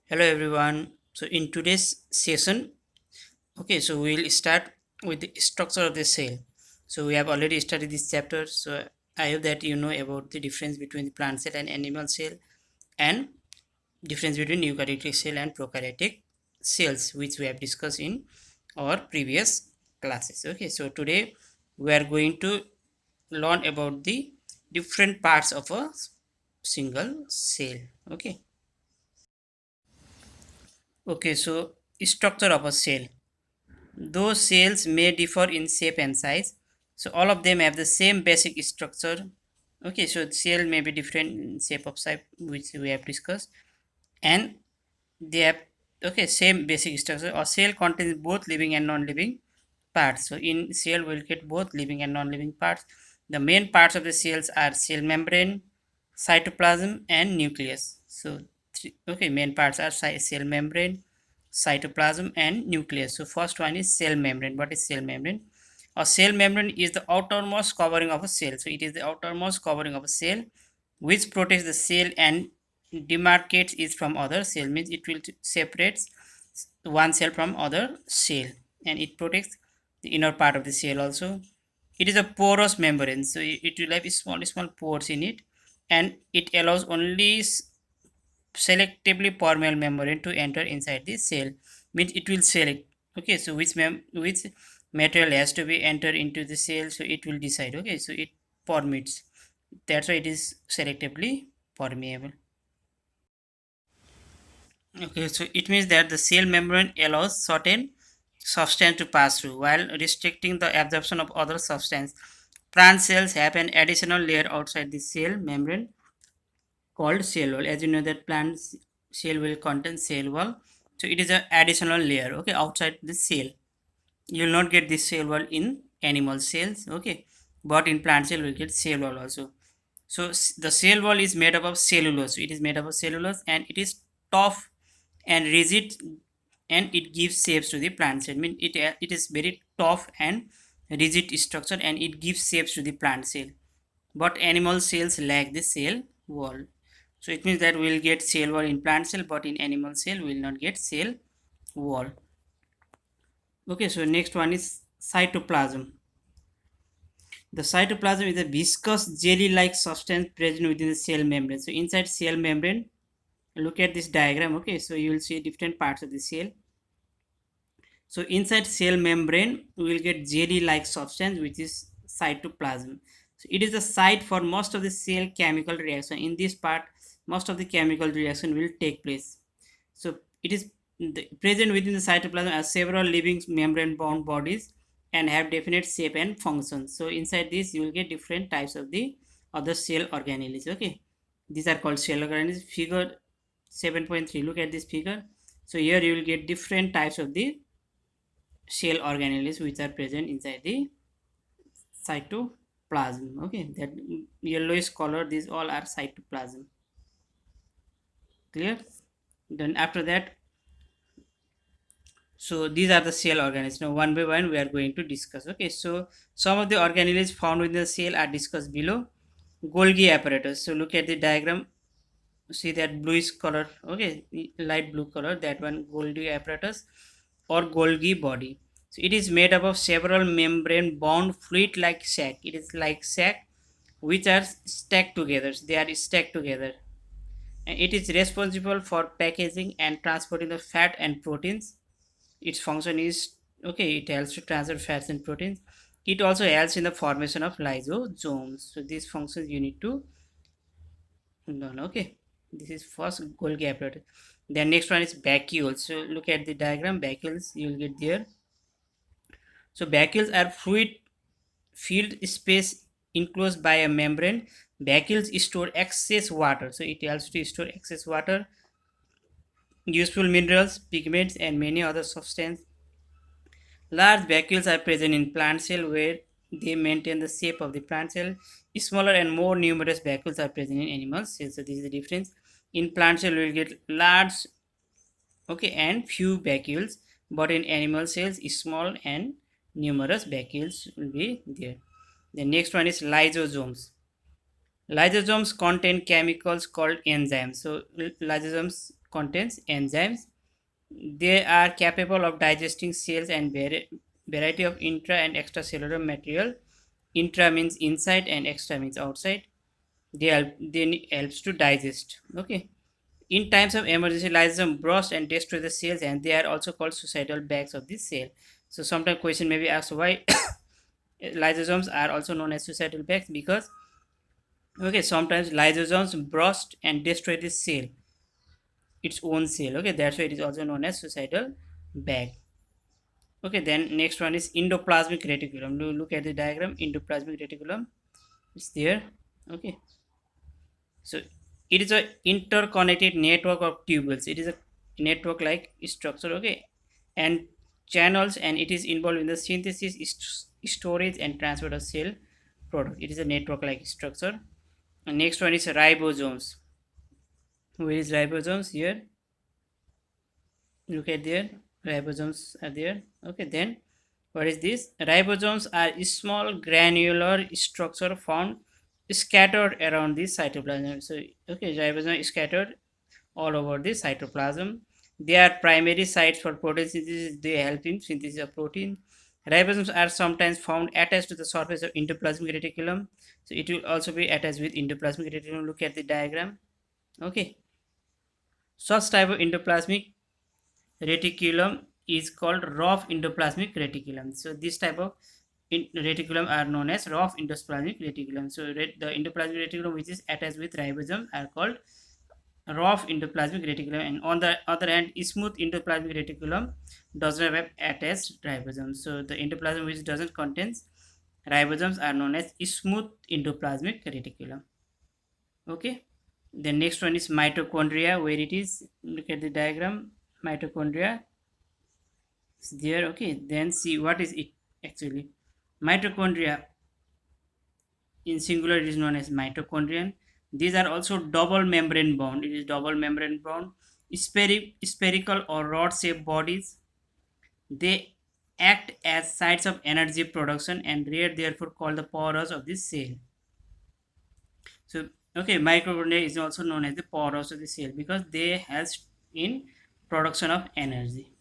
Hello everyone. So in today's session, so we'll start with the structure of the cell. So we have already studied this chapter. So I hope that you know about the difference between the plant cell and animal cell and difference between eukaryotic cell and prokaryotic cells, which we have discussed in our previous classes. So today we are going to learn about the different parts of a single cell. So structure of a cell. Those cells may differ in shape and size. So all of them have the same basic structure. So cell may be different in shape of size, which we have discussed, and they have same basic structure. A cell contains both living and non-living parts. So in cell we'll get both living and non-living parts. The main parts of the cells are cell membrane, cytoplasm, and nucleus. So main parts are cell membrane, cytoplasm, and nucleus. So first one is cell membrane. What is cell membrane? A cell membrane is the outermost covering of a cell. So it is the outermost covering of a cell which protects the cell and demarcates it from other cell. Means it will separate one cell from other cell, and it protects the inner part of the cell also. It is a porous membrane, so it will have small pores in it, and it allows only selectively permeable membrane to enter inside the cell. Means it will select so which material has to be entered into the cell, so it will decide. So it permits, that's why it is selectively permeable. So it means that the cell membrane allows certain substance to pass through while restricting the absorption of other substance. Plant cells have an additional layer outside the cell membrane called cell wall. As you know that plant cell will contain cell wall, so it is an additional layer outside the cell. You will not get this cell wall in animal cells, but in plant cell we get cell wall also. So the cell wall is made up of cellulose. So it is made up of cellulose, and it is tough and rigid, and it gives shapes to the plant cell. I mean it is very tough and rigid structure, and it gives shapes to the plant cell. But animal cells lack the cell wall. So it means that we will get cell wall in plant cell, but in animal cell we will not get cell wall. So next one is cytoplasm. The cytoplasm is a viscous jelly-like substance present within the cell membrane. So inside cell membrane, look at this diagram. So you will see different parts of the cell. So inside cell membrane, we will get jelly-like substance, which is cytoplasm. So it is the site for most of the cell chemical reaction. In this part, most of the chemical reaction will take place. So it is present within the cytoplasm as several living membrane-bound bodies and have definite shape and function. So inside this, you will get different types of the other cell organelles. These are called cell organelles. Figure 7.3. Look at this figure. So here you will get different types of the cell organelles which are present inside the cytoplasm. That yellowish color, these all are cytoplasm. Clear? Then after that, so these are the cell organelles. Now one by one we are going to discuss. So some of the organelles found within the cell are discussed below. Golgi apparatus. So look at the diagram. See that bluish color, light blue color, that one Golgi apparatus or Golgi body. So it is made up of several membrane bound fluid like sac. It is like sac which are stacked together. They are stacked together, and it is responsible for packaging and transporting the fat and proteins. Its function is it helps to transfer fats and proteins. It also helps in the formation of lysosomes. So these functions you need to learn. This is first Golgi apparatus. Then next one is vacuoles. So look at the diagram. Vacuoles you will get there. So vacuoles are fluid filled space enclosed by a membrane. Vacuoles store excess water. So it helps to store excess water, useful minerals, pigments, and many other substances. Large vacuoles are present in plant cell where they maintain the shape of the plant cell. Smaller and more numerous vacuoles are present in animal cells. So this is the difference. In plant cell we will get large and few vacuoles, but in animal cells small and numerous vacuoles will be there. The next one is lysosomes. Lysosomes contain chemicals called enzymes. So lysosomes contains enzymes. They are capable of digesting cells and variety of intra and extracellular material. Intra means inside and extra means outside. They helps to digest. Okay. In times of emergency, lysosome burst and destroy the cells, and they are also called suicidal bags of the cell. So sometimes question may be asked why lysosomes are also known as suicidal bags, because okay, sometimes lysosomes burst and destroy the cell, its own cell. Okay, that's why it is also known as suicidal bag. Okay, then next one is endoplasmic reticulum. Look at the diagram. Endoplasmic reticulum is there. Okay, so it is a interconnected network of tubules. It is a network like structure. Okay, and channels, and it is involved in the synthesis, storage and transfer of cell product. It is a network like structure. And next one is ribosomes. Where is ribosomes? Here, look at there, ribosomes are there. Okay, then what is this? Ribosomes are small granular structure found scattered around the cytoplasm. So okay, ribosomes is scattered all over the cytoplasm. They are primary sites for protein synthesis. They help in synthesis of protein. Ribosomes are sometimes found attached to the surface of endoplasmic reticulum. So it will also be attached with endoplasmic reticulum. Look at the diagram. Okay, such type of endoplasmic reticulum is called rough endoplasmic reticulum. So this type of reticulum are known as rough endoplasmic reticulum. So the endoplasmic reticulum which is attached with ribosome are called rough endoplasmic reticulum, and on the other hand, smooth endoplasmic reticulum does not have attached ribosomes. So the endoplasm which doesn't contains ribosomes are known as smooth endoplasmic reticulum. Okay, the next one is mitochondria. Where it is, look at the diagram. Mitochondria is there. Okay, then see what is it actually. Mitochondria in singular it is known as mitochondrion. These are also double membrane bound. It is double membrane bound, spherical or rod shaped bodies. They act as sites of energy production and are therefore called the powerhouse of the cell. So okay, mitochondria is also known as the powerhouse of the cell because they help in production of energy.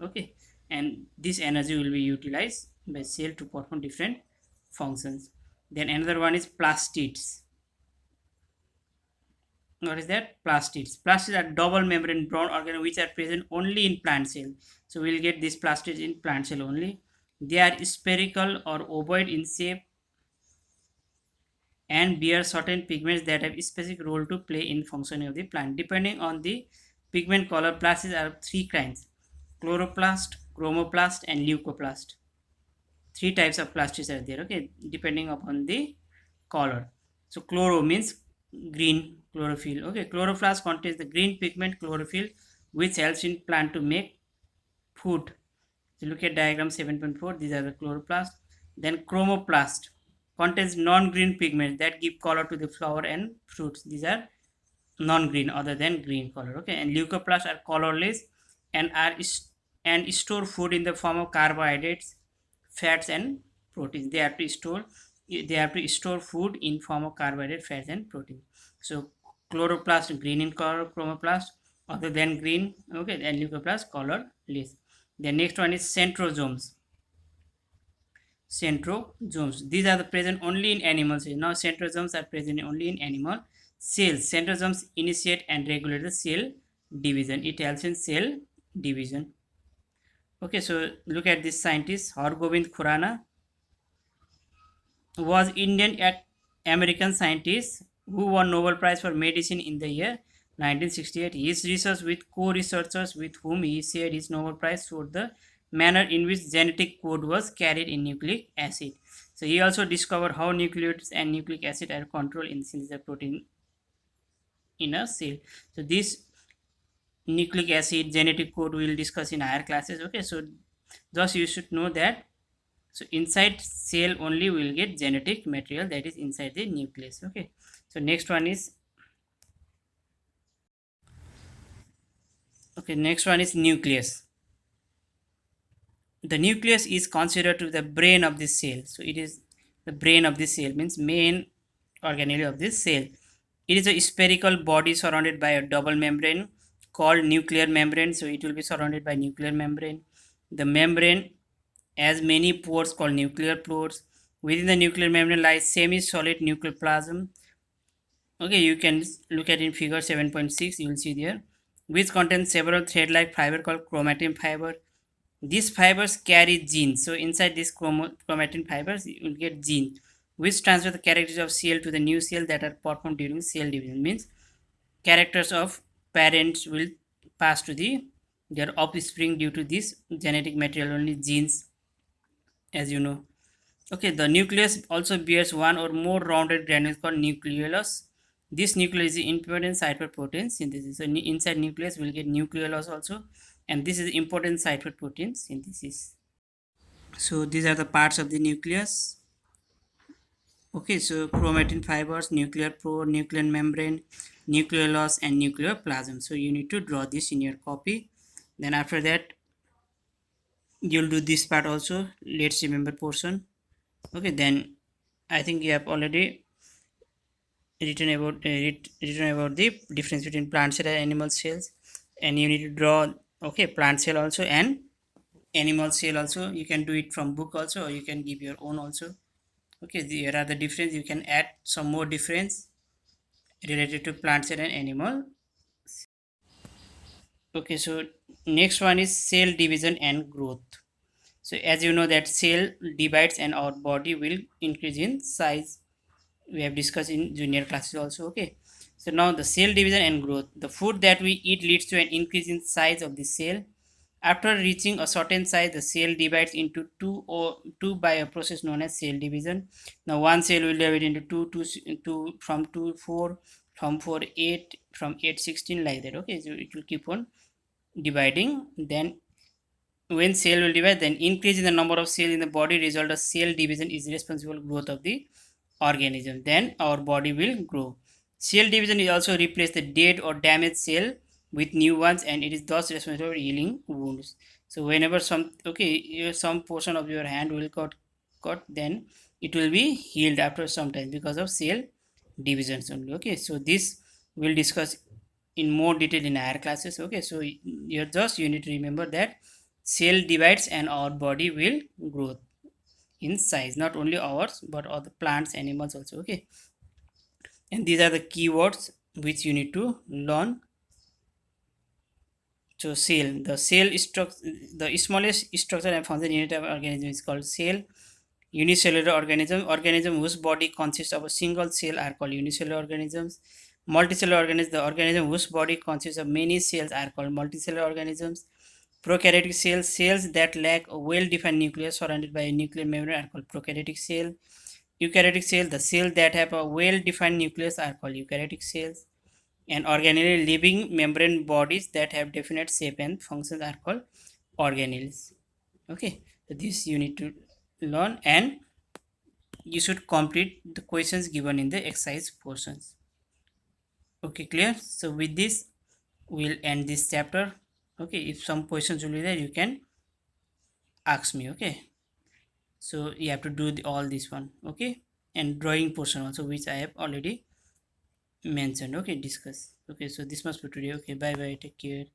Okay, and this energy will be utilized by cell to perform different functions. Then another one is plastids. What is that? Plastids. Plastids are double membrane bound organelles which are present only in plant cell. So we will get these plastids in plant cell only. They are spherical or ovoid in shape and bear certain pigments that have a specific role to play in functioning of the plant. Depending on the pigment color, plastids are three kinds: chloroplast, chromoplast and leucoplast. Three types of plastids are there, okay, depending upon the color. So chloro means green, chlorophyll. Okay, chloroplast contains the green pigment chlorophyll which helps in plant to make food. So look at diagram 7.4. These are the chloroplast. Then chromoplast contains non-green pigments that give color to the flower and fruits. These are non-green other than green color. Okay, and leucoplasts are colorless and store food in the form of carbohydrates, fats and proteins. They have to store food in form of carbohydrate, fats and protein. So chloroplast green in color, chromoplast other than green. Okay, and leucoplast colorless. The next one is centrosomes. Centrosomes, these are the present only in animal cells. Now centrosomes are present only in animal cells. Centrosomes initiate and regulate the cell division. It helps in cell division. Okay, so look at this scientist Hargobind Khurana was Indian American scientist who won Nobel Prize for Medicine in the year 1968. His research with co-researchers with whom he shared his Nobel Prize showed the manner in which genetic code was carried in nucleic acid. So he also discovered how nucleotides and nucleic acid are controlled in the synthesis of protein in a cell. So this nucleic acid genetic code we will discuss in higher classes. Okay, so thus you should know that. So inside cell only we will get genetic material that is inside the nucleus. Okay, so next one is nucleus. The nucleus is considered to be the brain of the cell. So it is the brain of the cell, means main organelle of this cell. It is a spherical body surrounded by a double membrane called nuclear membrane. So it will be surrounded by nuclear membrane. The membrane has many pores called nuclear pores. Within the nuclear membrane lies semi-solid nuclear plasm. Okay, you can look at in figure 7.6. You will see there, which contains several thread-like fiber called chromatin fiber. These fibers carry genes. So inside these chromatin fibers, you will get genes which transfer the characters of cell to the new cell that are performed during cell division. Means characters of parents will pass to their offspring due to this genetic material, only genes, as you know. Okay, the nucleus also bears one or more rounded granules called nucleolus. This nucleus is important site for protein synthesis. So inside nucleus we'll get nucleolus also, and this is important site for protein synthesis. So these are the parts of the nucleus. Okay, so chromatin fibers, nuclear pore, nuclear membrane, nucleolus, and nuclear plasm. So you need to draw this in your copy. Then after that, you'll do this part also. Let's remember portion. Okay, then I think you have already written about the difference between plant cell and animal cells, and you need to draw, okay, plant cell also and animal cell also. You can do it from book also, or you can give your own also. Okay, there are the difference. You can add some more difference related to plant cell and animal. Okay, so next one is cell division and growth. So as you know that cell divides and our body will increase in size. We have discussed in junior classes also. Okay, so now the cell division and growth. The food that we eat leads to an increase in size of the cell. After reaching a certain size, the cell divides into two by a process known as cell division. Now one cell will divide into two, from 2 4, from 4 8, from 8 16, like that. Okay, so it will keep on dividing. Then when cell will divide, then increase in the number of cells in the body result of cell division is responsible growth of the organism. Then our body will grow. Cell division is also replace the dead or damaged cell with new ones, and it is thus responsible for healing wounds. So whenever some portion of your hand will got cut, then it will be healed after some time because of cell divisions only. Okay, so this we'll discuss in more detail in higher classes. Okay, so you need to remember that cell divides and our body will grow in size, not only ours but other plants, animals also. Okay, and these are the keywords which you need to learn. So cell, the cell structure, the smallest structure and function unit of organism is called cell. Unicellular organism whose body consists of a single cell are called unicellular organisms. Multicellular organisms, the organism whose body consists of many cells are called multicellular organisms. Prokaryotic cells that lack a well-defined nucleus surrounded by a nuclear membrane are called prokaryotic cell. Eukaryotic cell, the cells that have a well-defined nucleus are called eukaryotic cells. And organelle, living membrane bodies that have definite shape and functions are called organelles. Okay, so this you need to learn, and you should complete the questions given in the exercise portions. Okay, clear? So with this we'll end this chapter. Okay, if some questions will be there, you can ask me. Okay, so you have to do all this one. Okay, and drawing portion also, which I have already mentioned. Okay, discuss. Okay, so this must be today. Okay, bye bye, take care.